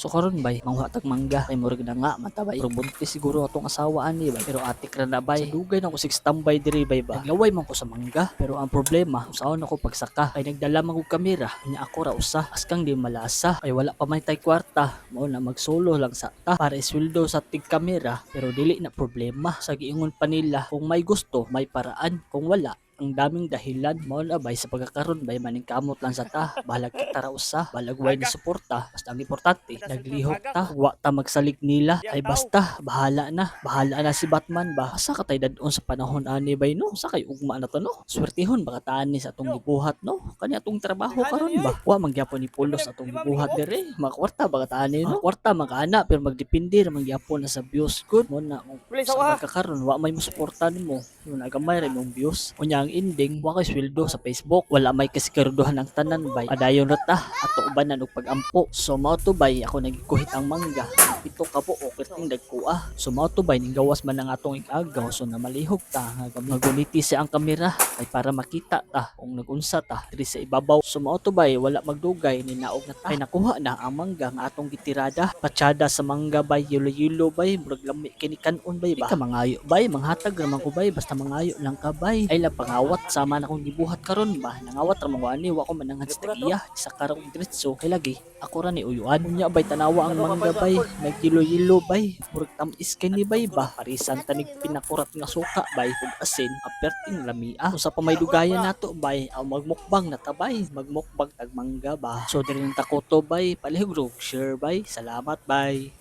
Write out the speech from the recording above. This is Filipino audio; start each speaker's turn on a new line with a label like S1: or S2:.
S1: So karon bay, manghatag mangga kay murag na nga matabay. Pero buntis siguro atong asawa ani bay. Pero atik ra na bay. Sa dugay na ko sig standby diri bay ba. Naglaway man ko sa mangga, pero ang problema, usaon ako pagsaka kay nagdala man og kamera. Nya ako ra usa, askang di malasa kay wala pa may tay kwarta. Mao na magsolo lang sa ta para isweldo sa tig kamera, pero dili na problema. Sa giingon pa nila, kung may gusto, may paraan. Kung wala, ang daming dahilan. Mao na bay sa pagkakaroon bay maning kamot lang sa ta, balag kita ra usa, balag way ni suporta, basta ang importante naglihok ta, wa ta magsalig nila. Ay basta bahala na si Batman ba. Asa ka tay dadon sa panahon ani bay no, sa kay ugma na to no, swertihon baka taan ni sa atong gibuhat no, kani atong trabaho karon ba, wa man gyapon ni pulos atong gibuhat dire, makwarta baka taan ni no, kwarta magana pero magdepende ra man gyapon na sa views. Good mo na sa pagkakaroon wa may mosuporta nimo, yun nagamay ra imong views. Unya ang ending, wa kay sweldo sa Facebook, wala may kasiguraduhan ng tanan bay. Padayon ra ta ato ubanan og pagampo. So mao to bay ako nagikuhit ang mangga. Pito ka po o kerting dagkuha. So mao to bay ning gawas man ang atong igagaw, so na malihog ta nga maguniti sa ang kamera kay para makita ta kung nagunsa ta diri sa ibabaw. So mao to bay wala magdugay ni naog na ta. Kay nakuha na ang mangga nga atong gitirada. Patsyada sa mangga bay, yulo-yulo bay, murag lami kini kanon bay ba. Di ka mangayo bay, manghatag ra man ko bay, basta mangayo lang ka bay. Ay lang pangawat sama na akong gibuhat karon ba. Nangawat ra man ko ani, wa ko mananghad sa tagiya sa karong diretso kay lagi ako ra ni uyuan. Unya bay tanawa ang mangga bay, nagkilo-yilo bay, murag tamis kay ni bay ba. Parisan tanig pinakurat nga suka bay ug asin, aperting lamia. Usa pa may dugayan nato bay, aw magmukbang na ta bay, magmukbang tag mangga ba. So diri ta ko to bay, palihog share bay. Salamat bay.